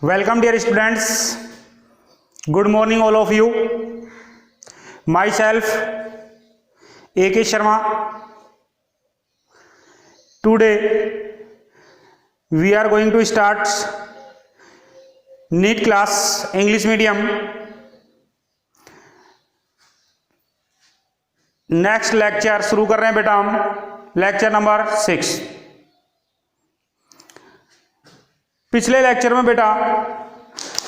Welcome dear students. Good morning all of you. Myself A.K. Sharma. Today we are going to start NEET class English medium. Next lecture शुरू कर रहे हैं बेटा हम lecture number 6। पिछले lecture में बेटा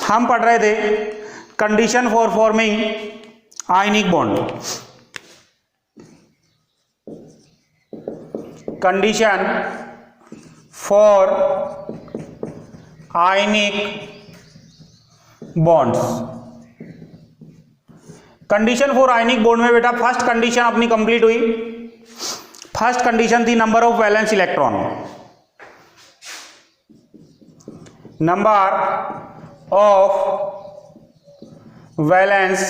हम पढ़ रहे थे condition for forming ionic bond. Condition for ionic bonds. Condition for ionic bond में बेटा फर्स्ट कंडीशन अपनी कंप्लीट हुई। फर्स्ट कंडीशन थी number of valence electron. Number of valence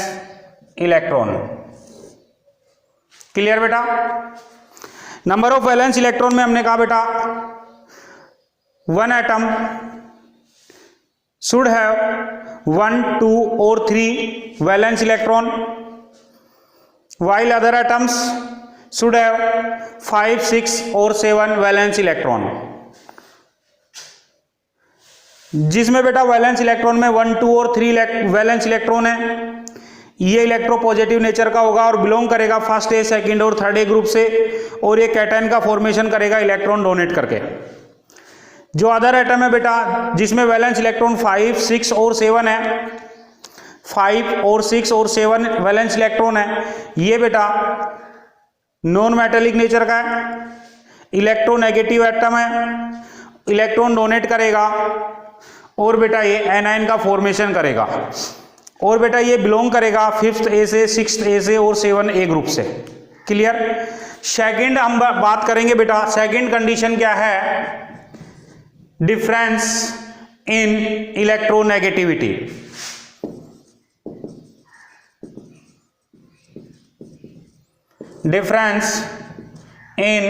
electron. Clear बेटा? नंबर ऑफ वैलेंस इलेक्ट्रॉन में हमने कहा बेटा one atom should have 1, 2 or 3 valence electron, while other atoms should have 5, 6 or 7 valence electron। जिसमें बेटा valence electron में 1, 2 और 3 वैलेंस इलेक्ट्रॉन है, ये इलेक्ट्रोपॉजिटिव नेचर का होगा और बिलोंग करेगा फर्स्ट ए, सेकंड और थर्ड ए ग्रुप से, और ये कैटायन का फॉर्मेशन करेगा इलेक्ट्रॉन डोनेट करके। जो अदर एटम है बेटा जिसमें वैलेंस इलेक्ट्रॉन 5, 6 और 7 है, 5 और 6 और 7 वैलेंस इलेक्ट्रॉन है, ये बेटा नॉन मेटेलिक नेचर का है, इलेक्ट्रोनेगेटिव एटम है, इलेक्ट्रॉन डोनेट करेगा और बेटा ये एनायन का फॉर्मेशन करेगा, और बेटा ये बिलोंग करेगा 5th ए से, 6th ए से और 7 ए ग्रुप से। क्लियर? सेकंड हम बात करेंगे बेटा, सेकंड कंडीशन क्या है? Difference in electronegativity. Difference in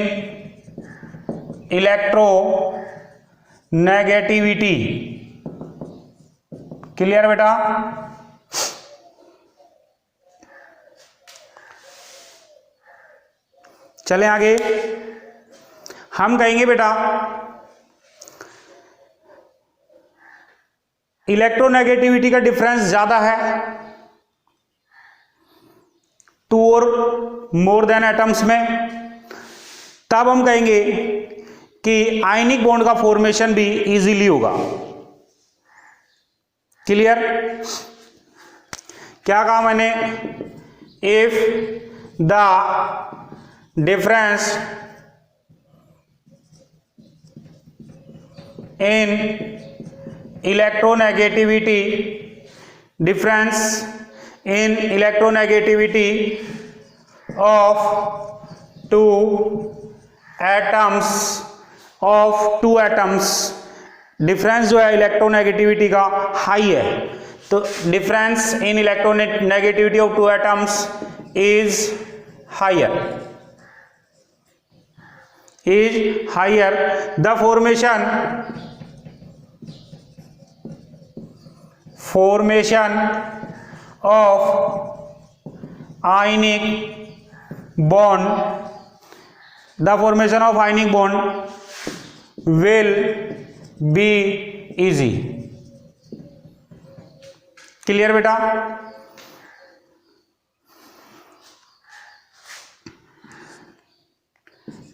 electronegativity. Clear बेटा? चलें आगे। हम कहेंगे बेटा इलेक्ट्रोनेगेटिविटी का डिफरेंस ज्यादा है 2 और मोर देन एटम्स में, तब हम कहेंगे कि आयनिक बॉन्ड का फॉर्मेशन भी इजीली होगा। क्लियर? क्या कहा मैंने? If the difference in electronegativity, difference in electronegativity of two atoms, difference जो है इलेक्ट्रोनेगेटिविटी का हाई है, तो difference in electronegativity of two atoms is higher, the formation of ionic bond, will be easy। Clear बेटा?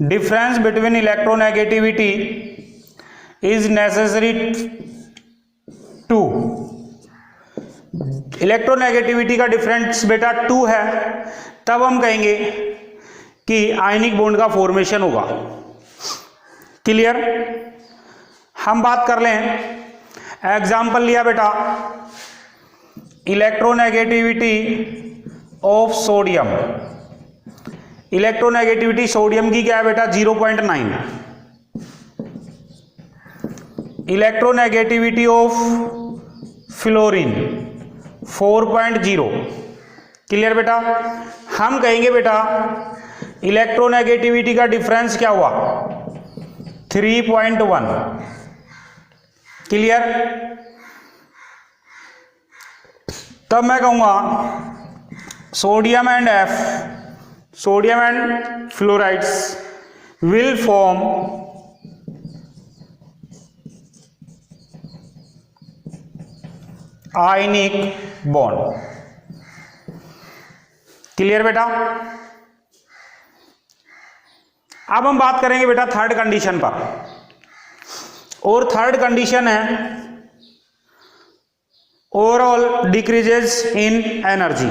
Difference between electronegativity is necessary to, electronegativity का difference बेटा 2 है, तब हम कहेंगे कि आयनिक बॉन्ड का फॉर्मेशन होगा। क्लियर? हम बात कर लें, एग्जाम्पल लिया बेटा electronegativity of sodium. Electronegativity sodium की क्या है बेटा? 0.9। Electronegativity of fluorine 4.0। क्लियर बेटा? हम कहेंगे बेटा इलेक्ट्रोनेगेटिविटी का डिफरेंस क्या हुआ? 3.1। क्लियर? तब मैं कहूँगा sodium and F, sodium and fluorides will form ionic bond. Clear बेटा? अब हम बात करेंगे बेटा थर्ड कंडीशन पर, और थर्ड कंडीशन है ओवरऑल डिक्रीजेस इन एनर्जी।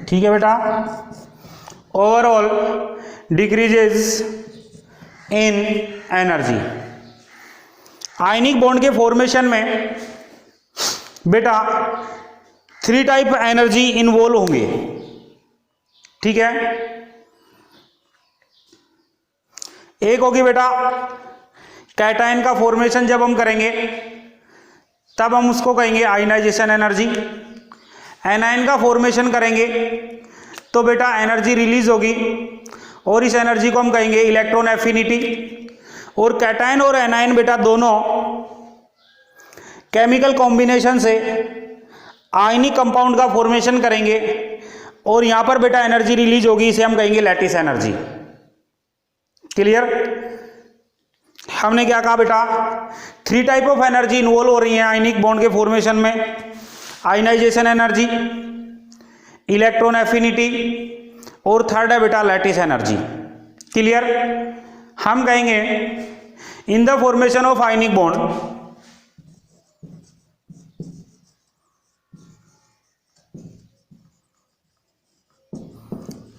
ठीक है बेटा, ओवरऑल डिक्रीजेस इन एनर्जी। आयनिक बॉन्ड के फॉर्मेशन में बेटा 3 टाइप एनर्जी इन्वॉल्व होंगे। ठीक है, एक होगी बेटा कैटायन का फॉर्मेशन जब हम करेंगे तब हम उसको कहेंगे आयनाइजेशन एनर्जी। एनायन का फॉर्मेशन करेंगे तो बेटा एनर्जी रिलीज होगी और इस एनर्जी को हम कहेंगे इलेक्ट्रॉन एफिनिटी। और कैटायन और एनायन बेटा दोनों केमिकल कॉम्बिनेशन से आयनिक कंपाउंड का फॉर्मेशन करेंगे और यहां पर बेटा एनर्जी रिलीज होगी, इसे हम कहेंगे लैटिस एनर्जी। क्लियर? हमने क्या कहा बेटा 3 टाइप ऑफ एनर्जी इन्वॉल्व हो रही है आयनिक बॉन्ड के फॉर्मेशन में, आयनाइजेशन एनर्जी, इलेक्ट्रॉन एफिनिटी और थर्ड है बेटा लैटिस एनर्जी। क्लियर? हम कहेंगे in the formation of ionic bond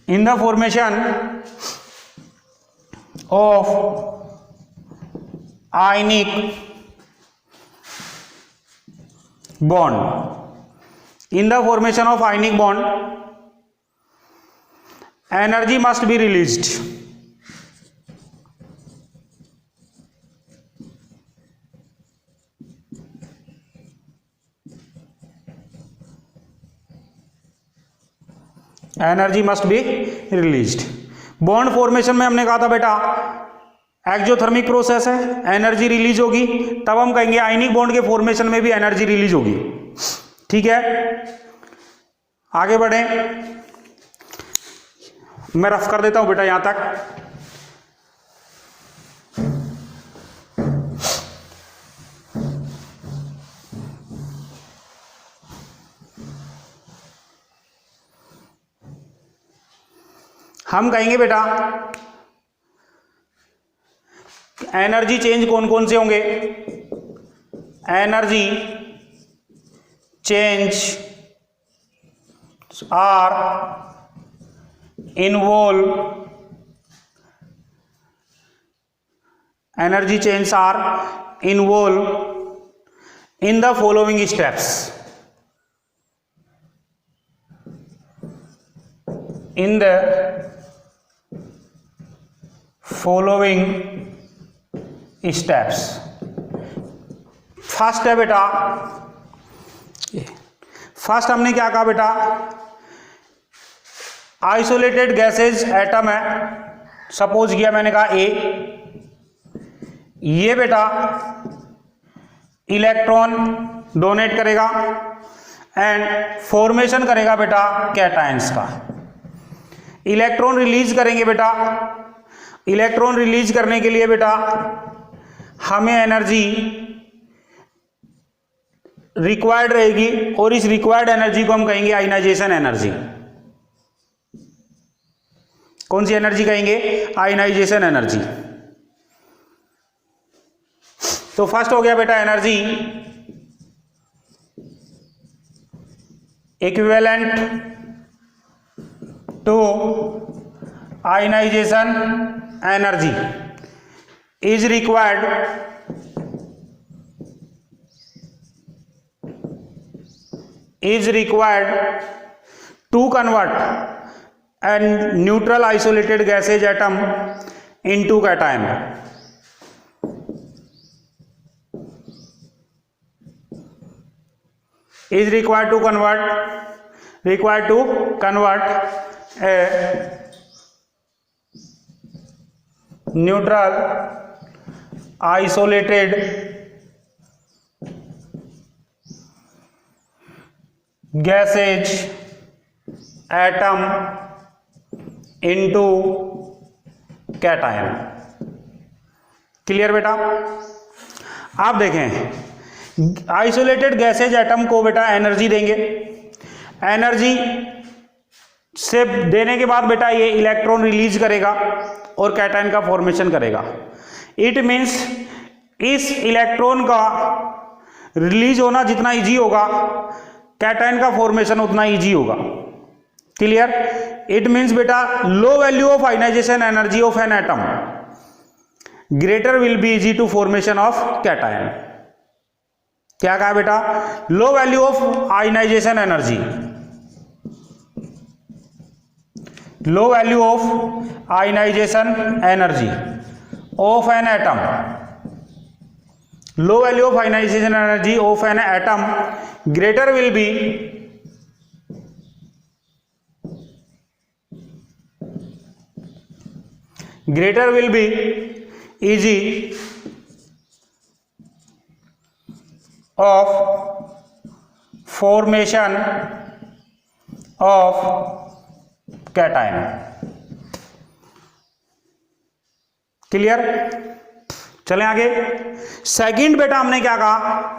in the formation of ionic bond, in the formation of ionic bond energy must be released. Energy must be released. Bond formation में हमने कहा था बेटा exothermic process है, energy release होगी, तब हम कहेंगे आयनिक बॉन्ड के फॉर्मेशन में भी एनर्जी रिलीज होगी। ठीक है, आगे बढ़े, मैं रफ कर देता हूं बेटा यहां तक। हम कहेंगे बेटा एनर्जी चेंज कौन कौन से होंगे। Energy change are involve, energy change are involve in the following steps. In the following steps. First है बेटा, फर्स्ट हमने क्या कहा बेटा आइसोलेटेड गैसेज एटम है, सपोज किया मैंने कहा ए, ये बेटा इलेक्ट्रॉन डोनेट करेगा एंड फॉर्मेशन करेगा बेटा कैटायंस का। इलेक्ट्रॉन रिलीज करेंगे बेटा, इलेक्ट्रॉन रिलीज करने के लिए बेटा हमें एनर्जी रिक्वायर्ड रहेगी और इस रिक्वायर्ड एनर्जी को हम कहेंगे आयनाइजेशन एनर्जी। कौन सी एनर्जी कहेंगे? Ionization energy. तो फर्स्ट हो गया बेटा energy equivalent to ionization energy is required to convert a neutral isolated gaseous atom into cation. Is required to convert required to convert a neutral isolated gaseous atom into cation। Clear बेटा? आप देखें isolated gases atom को बेटा energy देंगे, energy से देने के बाद बेटा ये इलेक्ट्रॉन रिलीज करेगा और कैटायन का फॉर्मेशन करेगा। इट मींस इस इलेक्ट्रॉन का रिलीज होना जितना इजी होगा कैटायन का फॉर्मेशन उतना इजी होगा। क्लियर? इट मींस बेटा low value of ionization energy of an atom greater will be easy to formation of cation. क्या कहा बेटा? Low value of ionization energy, low value of ionization energy of an atom, low value of ionization energy of an atom greater will be easy of formation of cation। Clear? चलें आगे। Second बेटा हमने क्या कहा?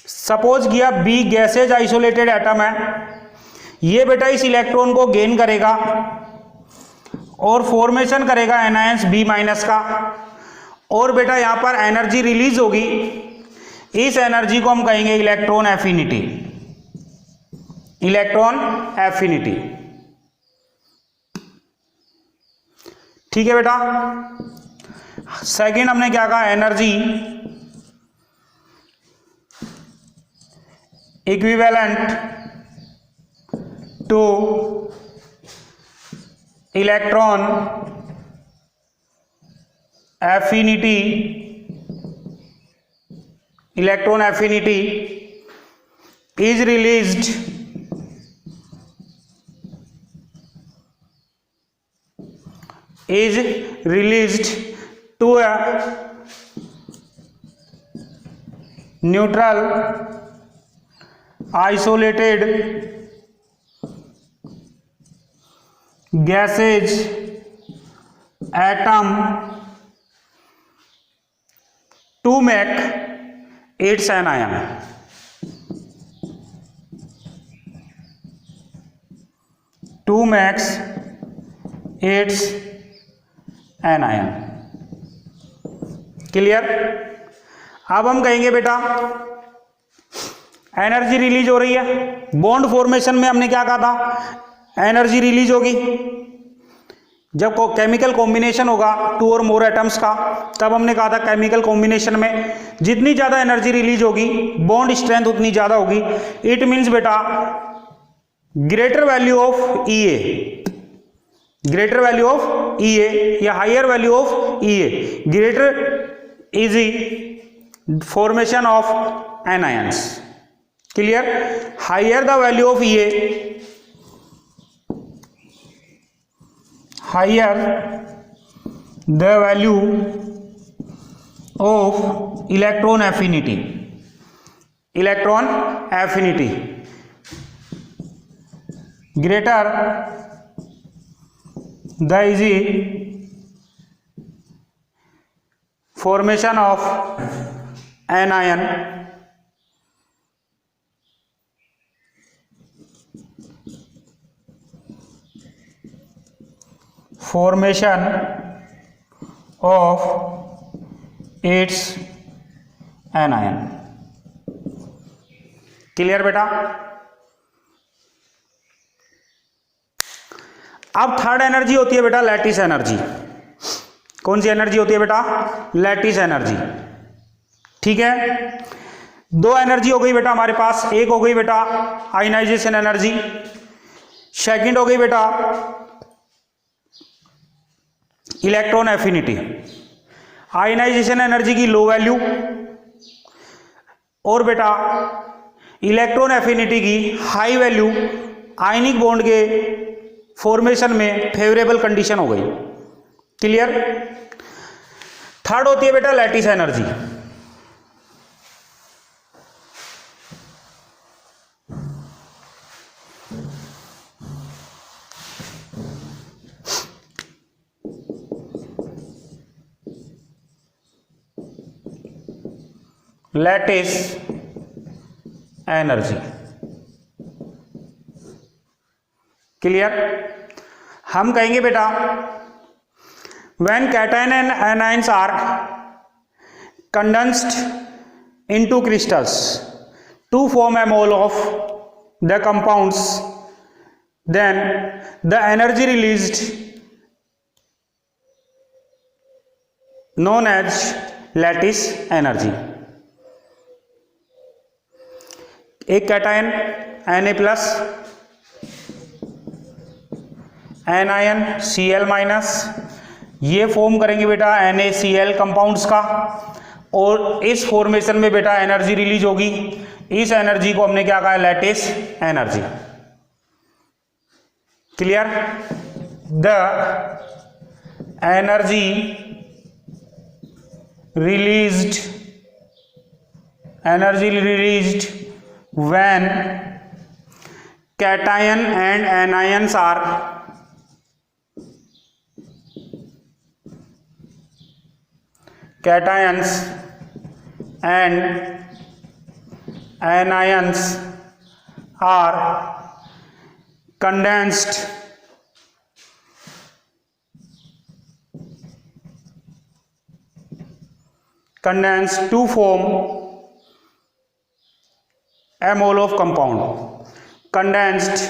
Suppose किया B gases isolated atom है, ये बेटा इस इलेक्ट्रॉन को गेन करेगा और फॉर्मेशन करेगा एनायंस बी माइनस का, और बेटा यहां पर एनर्जी रिलीज होगी, इस एनर्जी को हम कहेंगे इलेक्ट्रॉन एफिनिटी, इलेक्ट्रॉन एफिनिटी। ठीक है बेटा? सेकंड हमने क्या कहा? Energy equivalent to electron affinity, electron affinity is released to a neutral isolated gaseous atom to make its anion। to makes its anion। Clear? अब हम कहेंगे बेटा एनर्जी रिलीज हो रही है, बॉन्ड फॉर्मेशन में हमने क्या कहा था? एनर्जी रिलीज होगी जब केमिकल कॉम्बिनेशन होगा टू और मोर एटम्स का, तब हमने कहा था केमिकल कॉम्बिनेशन में जितनी ज्यादा एनर्जी रिलीज होगी बॉन्ड स्ट्रेंथ उतनी ज्यादा होगी। इट मींस बेटा greater value of EA, greater value of EA या higher value of EA, greater easy formation of anions. Clear? Higher the value of EA, higher the value of electron affinity, electron affinity greater the easy formation of anion formation of its anion। Clear बेटा? अब third energy होती है बेटा lattice energy. कौन सी energy होती है बेटा? Lattice energy. ठीक है? दो एनर्जी हो गई बेटा हमारे पास, एक हो गई बेटा आयनाइजेशन एनर्जी, सेकंड हो गई बेटा इलेक्ट्रॉन एफिनिटी। आयनाइजेशन एनर्जी की लो वैल्यू और बेटा इलेक्ट्रॉन एफिनिटी की हाई वैल्यू आयनिक बॉन्ड के फॉर्मेशन में फेवरेबल कंडीशन हो गई। क्लियर। थर्ड होती है बेटा lattice energy. Lattice energy. Clear. हम कहेंगे बेटा when cation and anions are condensed into crystals to form a mole of the compounds, then the energy released known as lattice energy. एक cation Na plus, anion Cl minus, ये form करेंगे बेटा NaCl compounds का, और इस formation में बेटा energy release होगी। इस एनर्जी को हमने क्या कहा है? Lattice energy. Clear. The energy released when cation and anions are condensed to form a mole of compound, condensed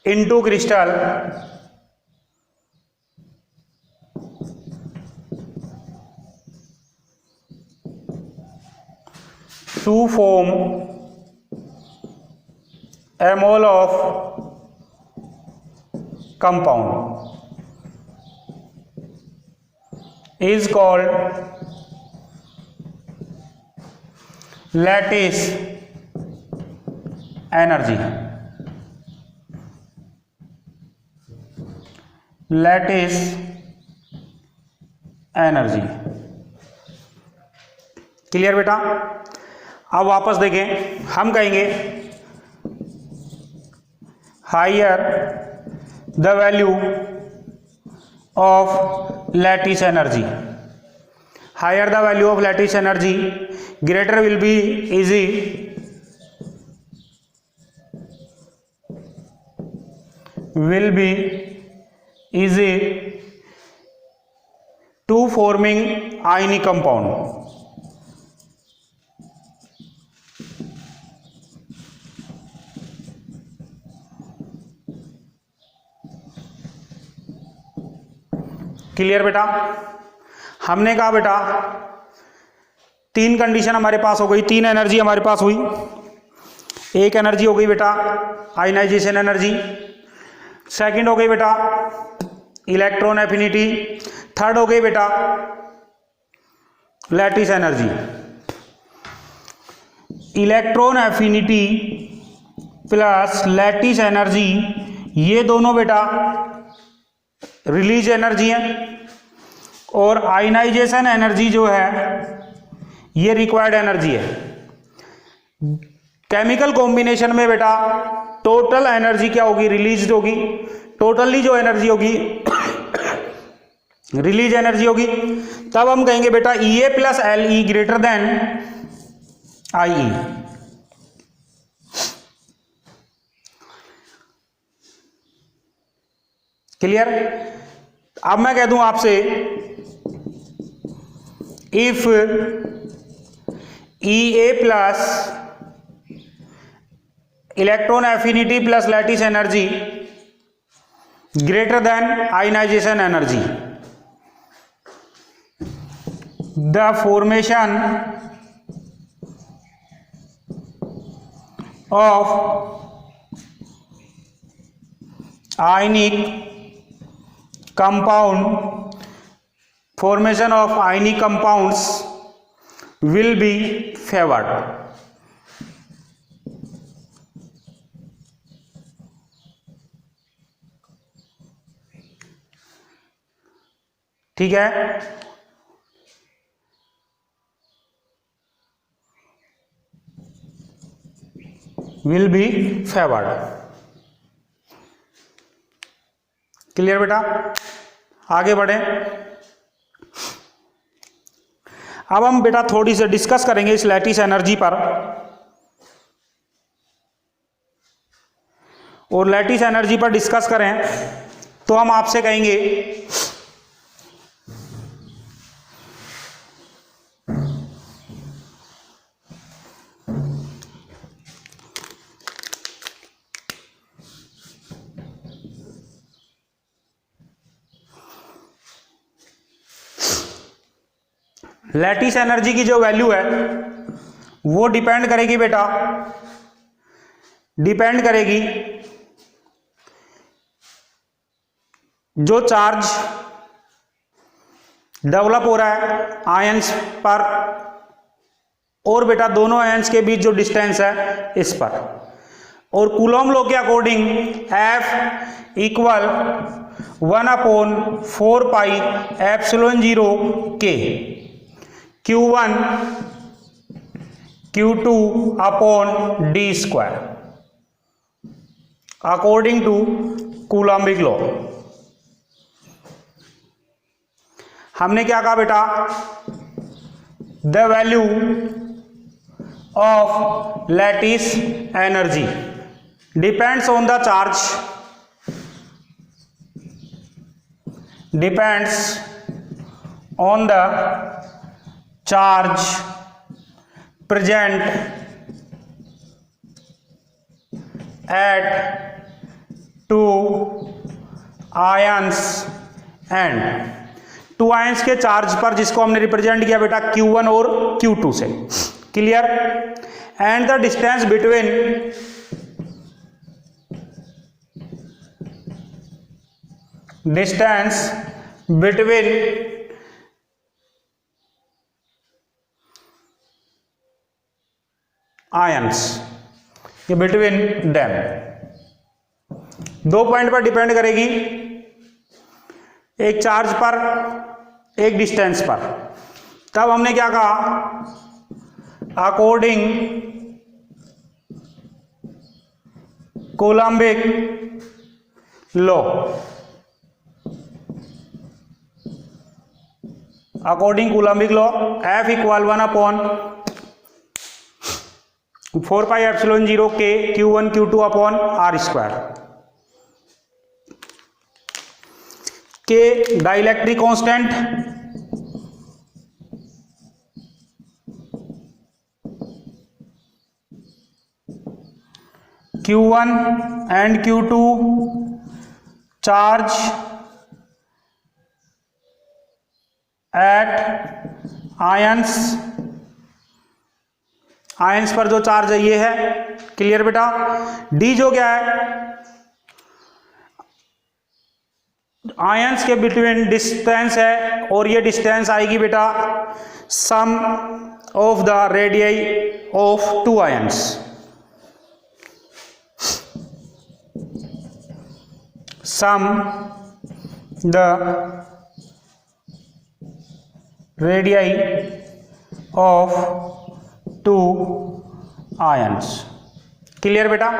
into crystal to form a mole of compound is called lattice energy. Lattice energy. Clear बेटा। अब वापस देखें, हम कहेंगे higher the value of lattice energy, higher the value of lattice energy, greater will be easy to forming ionic compound। Clear बेटा। हमने कहा बेटा तीन कंडीशन हमारे पास हो गई, तीन एनर्जी हमारे पास हुई। एक एनर्जी हो गई बेटा आयनाइजेशन एनर्जी, सेकंड हो गई बेटा इलेक्ट्रॉन एफिनिटी, थर्ड हो गई बेटा lattice energy. Electron affinity plus lattice energy, ये दोनों बेटा रिलीज एनर्जी है, और आयनाइजेशन एनर्जी जो है ये रिक्वायर्ड एनर्जी है। केमिकल कॉम्बिनेशन में बेटा टोटल एनर्जी क्या होगी? रिलीज होगी। टोटली जो एनर्जी होगी रिलीज एनर्जी होगी। तब हम कहेंगे बेटा Ea plus Le greater than IE। Clear. अब मैं कह दूं आपसे if Ea plus electron affinity plus lattice energy greater than ionization energy, the formation of ionic compound, formation of ionic compounds will be favored। ठीक है, will be favoured. Clear बेटा, आगे बढ़े। अब हम बेटा थोड़ी सी डिस्कस करेंगे इस लैटिस एनर्जी पर, और लैटिस एनर्जी पर डिस्कस करें तो हम आपसे कहेंगे लैटिस एनर्जी की जो वैल्यू है वो डिपेंड करेगी बेटा, डिपेंड करेगी जो चार्ज डेवलप हो रहा है आयंस पर, और बेटा दोनों आयंस के बीच जो डिस्टेंस है इस पर। और कूलॉम लॉ के according F equal 1/4 pi epsilon 0 K Q1 Q2 upon D square according to coulombic law. हमने क्या कहा बेटा, the value of lattice energy depends on the charge, depends on the charge present at two ions and two ions के charge पर, जिसको हमने represent किया बेटा Q1 और Q2 से। Clear, and the distance between ions, ये बिटवीन डैम, दो पॉइंट पर डिपेंड करेगी, एक चार्ज पर एक डिस्टेंस पर। तब हमने क्या कहा, according coulombic law, according coulombic law F equal 1/4 pi epsilon 0 K Q1 Q2 upon R square. K dielectric constant, Q1 and Q2 charge at ions, ions पर जो चार्ज है ये है। क्लियर बेटा, D जो क्या है, आयंस के बिटवीन डिस्टेंस है, और ये डिस्टेंस आएगी बेटा sum of the radii of two ions. Sum the radii of two ions. Clear बेटा,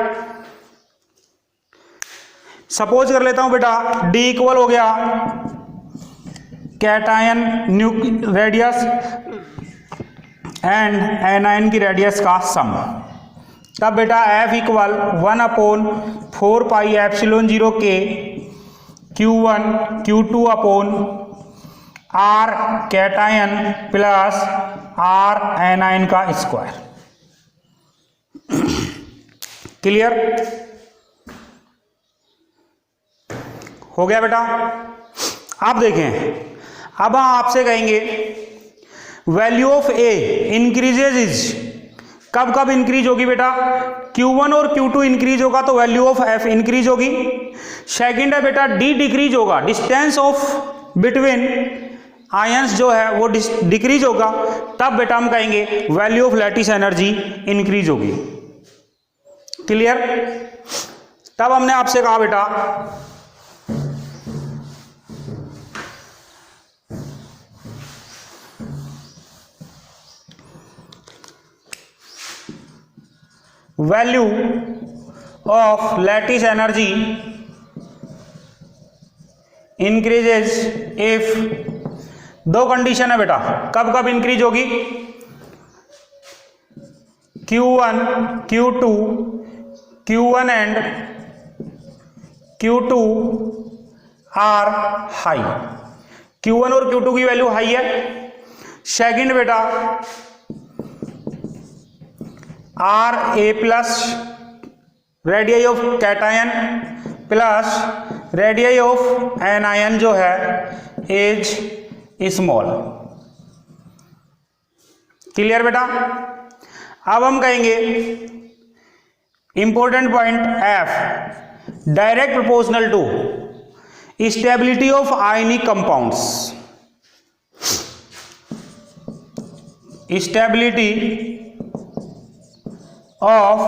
सपोज कर लेता हूं बेटा D इक्वल हो गया कैटायन रेडियस एंड एनायन की रेडियस का सम। तब बेटा F equal 1/4 pi epsilon 0 K Q1 Q2 upon R cation plus R anion का स्क्वायर। क्लियर हो गया बेटा। आप देखें, अब हम आपसे कहेंगे value of A increases is, कब कब इंक्रीज होगी बेटा, Q1 और Q2 इंक्रीज होगा तो वैल्यू ऑफ F इंक्रीज होगी। सेकंड है बेटा D डिक्रीज होगा, डिस्टेंस ऑफ बिटवीन आयंस जो है वो डिक्रीज होगा, तब बेटा हम कहेंगे value of lattice energy increase होगी। क्लियर, तब हमने आपसे कहा बेटा value of lattice energy increases if, दो कंडीशन है बेटा, कब कब इंक्रीज होगी, Q1 Q2 Q1 and Q2 are high, Q1 और Q2 की वैल्यू हाई है। सेकंड बेटा R A plus radius of cation plus radius of anion जो है इज स्मॉल। क्लियर बेटा। अब हम कहेंगे important point F, direct proportional to stability of ionic compounds, stability of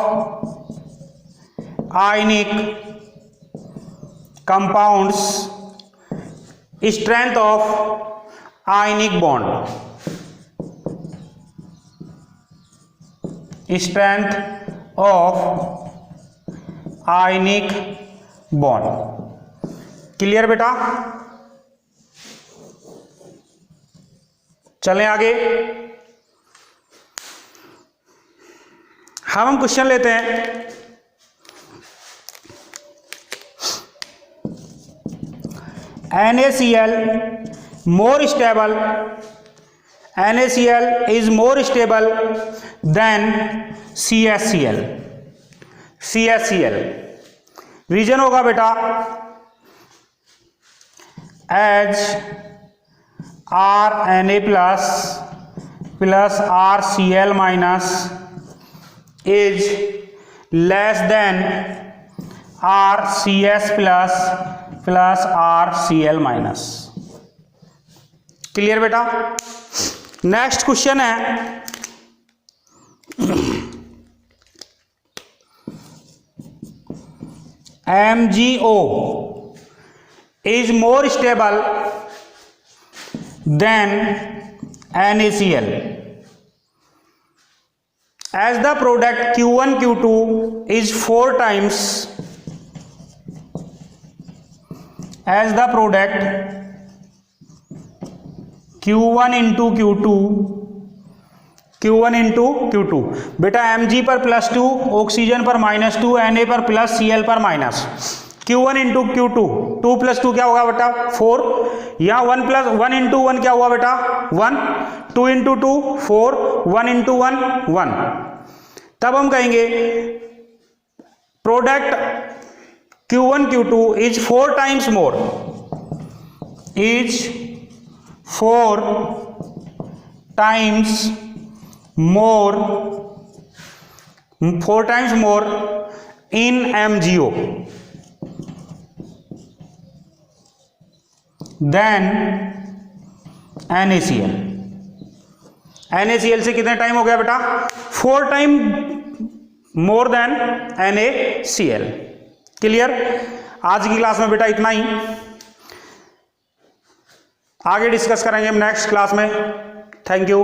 ionic compounds, strength of ionic bond, strength of ionic bond. Clear बेटा। चलें आगे, हम क्वेश्चन लेते हैं। NaCl more stable, NaCl is more stable than CaCl, CaCl reason होगा बेटा as RNa plus RCl minus is less than RCS plus RCl minus. Clear बेटा। Next question है MgO is more stable than NaCl as the product Q1 Q2 is 4 times, as the product Q1 into Q2 बेटा Mg पर +2, oxygen पर -2, Na पर plus, Cl पर minus. Q1 into Q2, 2 + 2 क्या होगा बेटा 4, या 1 इंटू 1 क्या हुआ बेटा 1, 2 इंटू 2 4, 1 इंटू 1 1। तब हम कहेंगे product Q1 Q2 is 4 times more, is 4 times more in MgO than NaCl। NaCl से कितने टाइम हो गया बेटा 4 time more than NaCl। Clear. आज की क्लास में बेटा इतना ही, आगे डिस्कस करेंगे हम नेक्स्ट क्लास में। Thank you.